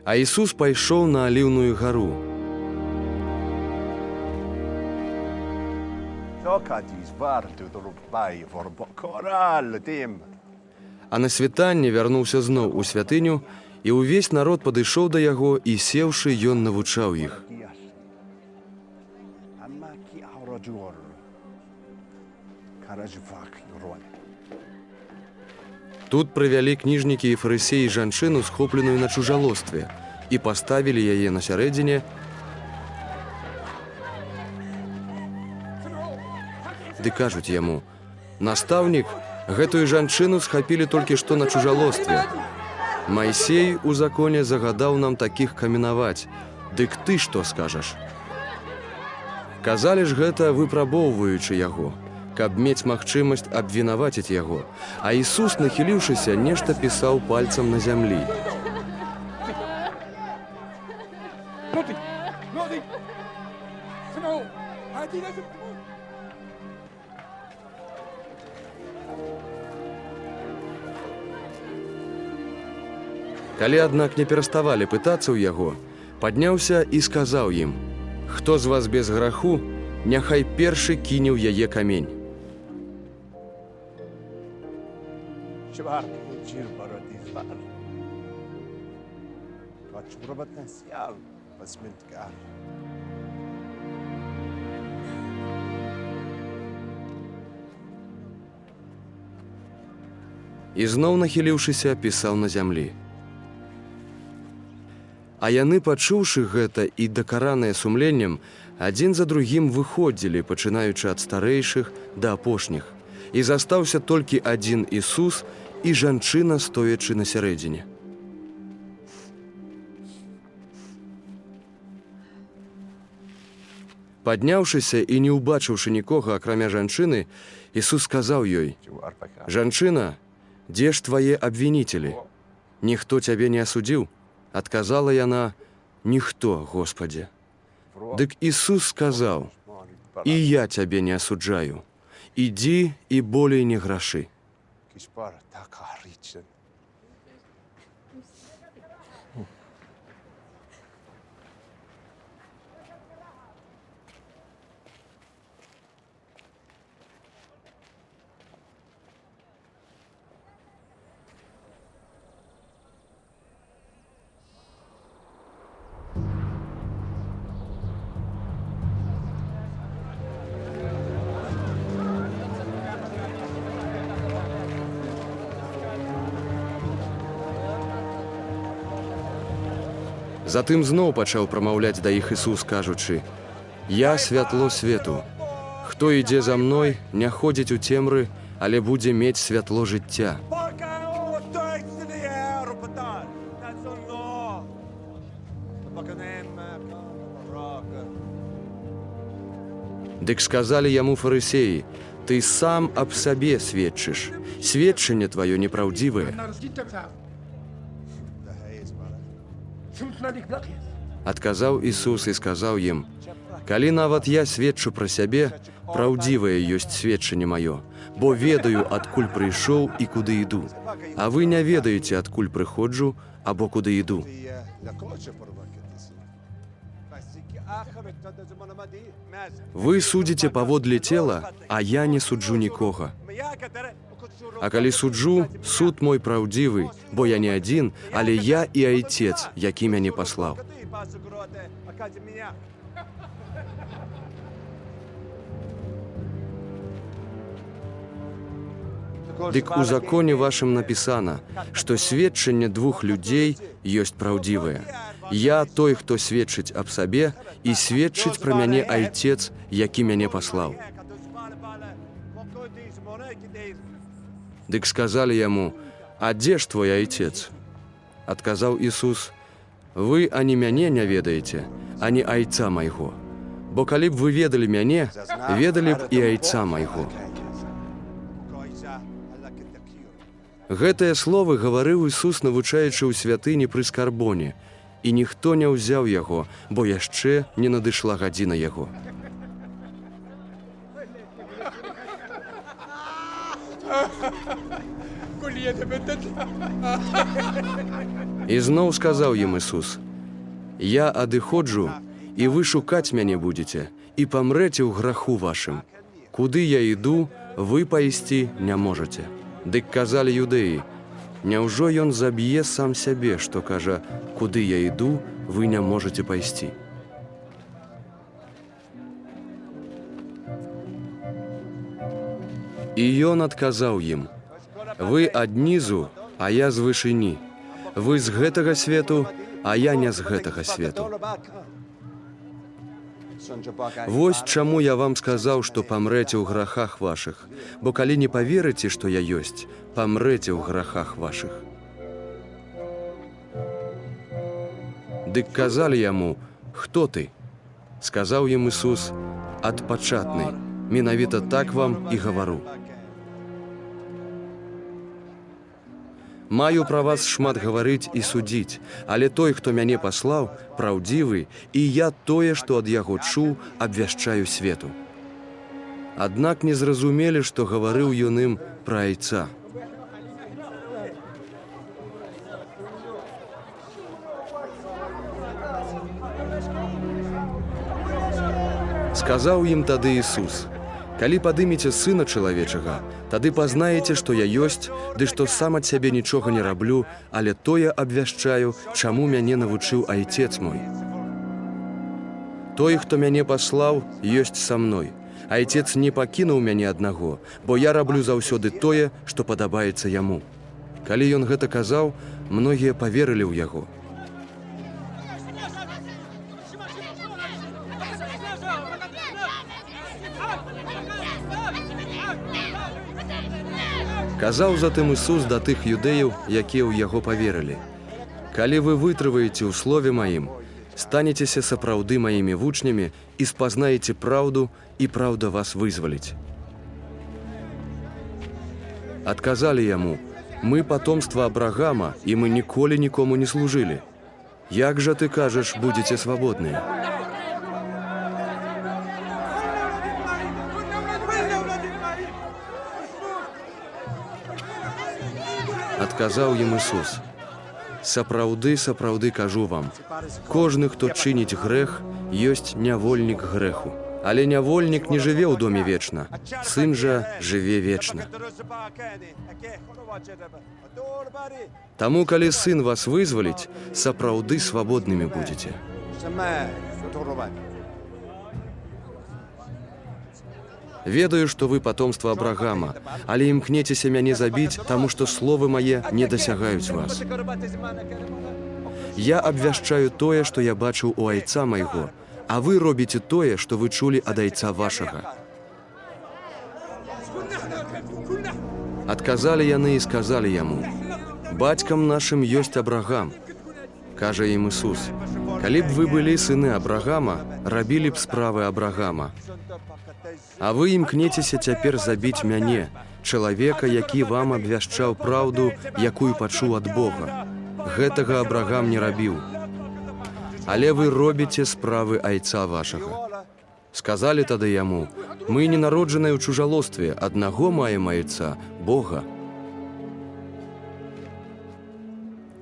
А Ісус пайшоў на Аліўную гару. А на світанне вярнуўся зноў у святыню, і ўвесь народ падышоў да яго, і сеўшы, ён навучаў іх. Тут прывялі кніжнікі і фарысеі жанчыну, схопленую на чужалостве, і паставілі яе на сярэдзіне. Ды кажуць яму: «Настаўнік, гэтую жанчыну схапілі толькі што на чужалостве. Майсей у законе загадаў нам такіх каменаваць. Дык ты што скажаш?» Казалі ж гэта, выпрабоўваючы яго, каб мець магчымасць абвінаваціць яго. А Ісус, нахіліўшыся, нешта пісаў пальцам на зямлі. Калі, аднак, не пераставалі пытацца ў яго, падняўся і сказаў ім: «Хто з вас без граху, няхай першы кіне ў яе камень». І зноў, нахіліўшыся, пісаў на зямлі. А яны, пачуўшы гэта і дакараныя сумленнем, адзін за другім выходзілі, пачынаючы ад старэйшых да апошніх. І застаўся толькі адзін Ісус і жанчына, стоячы на сярэдзіне. Падняўшыся і не ўбачыўшы нікога, акрамя жанчыны, Ісус сказаў ёй: «Жанчына, дзе ж твае абвінителі? Ніхто цябе не асудзіў?» Адказала яна: «Ніхто, Господзе». Дык Ісус сказаў: «І я цябе не асуджаю. Ідзі і болей не грашы». Затым зноў пачаў прамаўляць да іх Ісус, кажучы: «Я святло свету. Хто ідзе за мной, не ходзіць у цемры, але будзе мець святло жыцця». Дык сказалі яму фарысеі: «Ты сам аб сабе сведчыш. Сведчанне тваё непраўдзівае». Адказаў Ісус і сказаў ім: «Калі нават я сведчу пра сябе, праўдзівае ёсць сведчанне маё, бо ведаю, адкуль прыйшоў і куды іду. А вы не ведаеце, адкуль прыходжу або куды іду». Вы судзіце паводле цела, а я не суджу нікога. А калі суджу, суд мой праўдзівы, бо я не адзін, але я і Айцец, які мяне паслаў. Дык у законе вашым напісана, што сведчанне двух людзей ёсць праўдзівае. Я той, хто сведчыць аб сабе, і сведчыць пра мяне Айцец, які мяне паслаў. Дык сказалі яму: «А дзе ж твой Айцец?» Адказаў Ісус: «Вы ані мяне не ведаеце, ані Айца майго. Бо калі б вы ведалі мяне, ведалі б і Айца майго». Гэтыя словы гаварыў Ісус, навучаючы ў святыні пры скарбоне, і ніхто не ўзяў яго, бо яшчэ не надышла гадзіна яго. كلية بنت І зноў сказаў ім Ісус: «Я адыходжу, і вы шукаць мяне будзеце, і памрэце ў граху вашым. Куды я іду, вы пайсці не можаце». Дык казалі юдэі: «Няўжо ён заб'е сам сябе, што кажа: куды я іду, вы не можаце пайсці?» І ён адказаў ім: «Вы аднізу, а я з вышыні. Вы з гэтага свету, а я не з гэтага свету. Вось чаму я вам сказаў, што памрэце ў грахах вашых, бо калі не паверыце, што я ёсць, памрэце ў грахах вашых». Дык казалі яму: «Хто ты?» Сказаў ім Ісус: «Адпачатны, менавіта так вам і гавару. Маю пра вас шмат гаварыць і судзіць, але той, хто мяне паслаў, праўдзівы, і я тое, што ад яго чуў, абвяшчаю свету». Аднак не зразумелі, што гаварыў ён ім пра айца. Сказаў ім тады Ісус: «Калі падымеце Сына Чалавечага, тады пазнаеце, што я ёсць, ды што сам ад сябе нічога не раблю, але тое абвяшчаю, чаму мяне навучыў Айцец мой. Той, хто мяне паслаў, ёсць са мной. Айцец не пакінуў мяне аднаго, бо я раблю заўсёды тое, што падабаецца яму». Калі ён гэта казаў, многія паверылі ў яго. Казаў затым Ісус да тых юдэяў, якія ў яго паверылі: «Калі вы вытрываеце ў слове маім, станецеся сапраўды маімі вучнямі і спазнаеце праўду, і праўда вас вызваліць». Адказалі яму: «Мы патомства Абрагама, і мы ніколі нікому не служылі. Як жа ты кажаш, будзеце свабодныя?» Адказаў ім Ісус: «Сапраўды, сапраўды кажу вам, кожны, хто чыніць грэх, ёсць нявольнік грэху. Але нявольнік не жыве ў доме вечна, сын жа жыве вечна. Таму, калі сын вас вызваліць, сапраўды свабоднымі будзеце». «Ведаю, што вы патомства Абрагама, але імкнецеся мяне забіць, таму што словы мае не дасягаюць вас. Я абвяшчаю тое, што я бачыў у айца майго, а вы робіце тое, што вы чулі ад айца вашага». Адказалі яны і сказалі яму: «Бацькам нашым ёсць Абрагам». Кажа ім Ісус: «Калі б вы былі сыны Абрагама, рабілі б справы Абрагама. А вы імкнецеся цяпер забіць мяне, чалавека, які вам абвяшчаў праўду, якую пачуў ад Бога. Гэтага Абрагам не рабіў. Але вы робіце справы айца вашага». Сказалі тады яму: «Мы не народжаныя ў чужалостве, аднаго маем айца, Бога».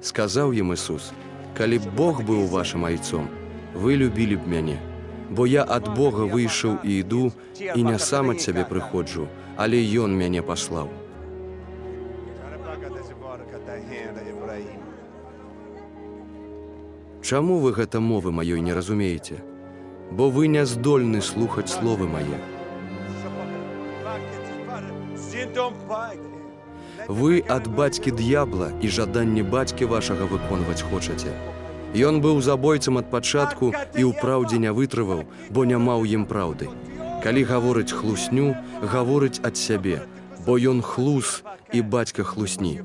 Сказаў ім Ісус: «Калі б Бог быў вашым айцом, вы любілі б мяне. Бо я ад Бога выйшаў і іду, і не сам ад сябе прыходжу, але ён мяне паслаў». Чаму вы гэта мовы маёй не разумееце? Бо вы не здольны слухаць словы мае. Вы ад бацькі д'ябла і жаданні бацькі вашага выконваць хочаце. Ён быў забойцам ад пачатку і ў праўдзе не вытрываў, бо не маў ім праўды. Калі гаворыць хлусню, гаворыць ад сябе, бо ён хлус і бацька хлусні.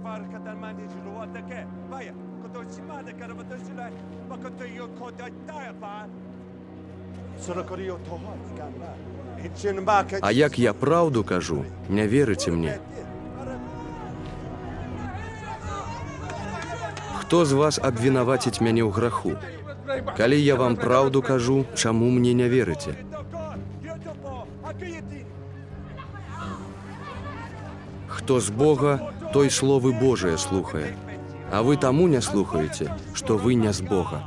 А як я праўду кажу, не верыце мне. Хто з вас абвінаваціць мяне ў граху? Калі я вам праўду кажу, чаму мне не верыце? Хто з Бога, той словы Божыя слухае. А вы тому не слухаете, что вы не с Бога.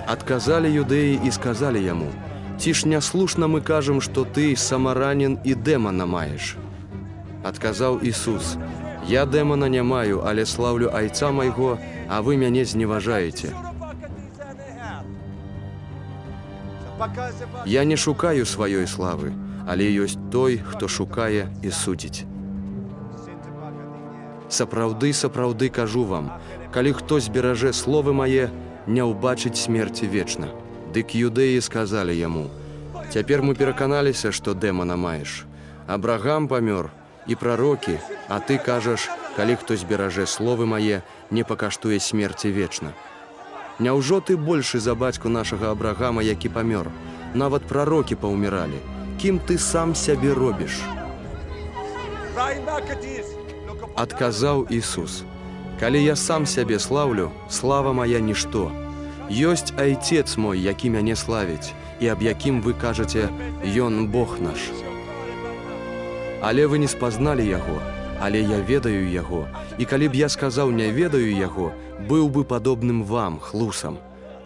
Отказали юдеи и сказали ему: «Ті ж няслушно мы кажем, что ты самаранин и демона маешь». Отказал Иисус: «Я демона не маю, але славлю Айца майго, а вы мяне зневажаете. Я не шукаю сваёй славы, але ёсць той, хто шукае і судзіць. Сапраўды, сапраўды кажу вам, калі хто зберажэ словы мае, не ўбачыць смерці вечна». Дык юдэі сказалі яму: «Цяпер мы пераканаліся, што дэмана маеш. Абрагам памёр і прарокі, а ты кажаш, калі хто зберажэ словы мае, не пакаштуе смерці вечна. Няўжо ты большы за бацьку нашага Абрагама, які памёр? Нават прарокі паўміралі. Кім ты сам сябе робіш?» Адказаў Ісус: «Калі я сам сябе слаўлю, слава мая нішто. Ёсць Айцец мой, які мяне славіць, і аб якім вы кажаце: Ён Бог наш. Але вы не спазналі яго, але я ведаю яго, і калі б я сказаў не ведаю яго, быў бы падобным вам, хлусам.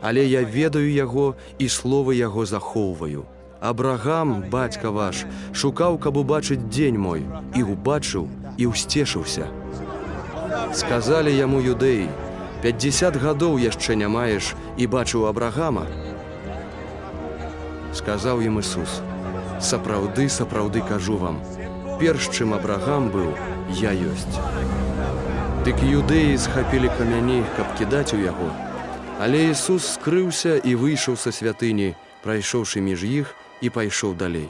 Але я ведаю яго і словы яго захоўваю. Абрагам, бацька ваш, шукаў, каб убачыць дзень мой, і убачыў, і ўсцешыўся». Сказалі яму юдэі: «50 гадоў яшчэ не маеш і бачыў Абрагама?» Сказаў ім Ісус: «Сапраўды, сапраўды кажу вам, перш чым Абрагам быў, я ёсць». Дык юдэі схапілі камяні, каб кідаць у яго. Але Ісус скрыўся і выйшаў са святыні, прайшоўшы між іх, і пайшоў далей.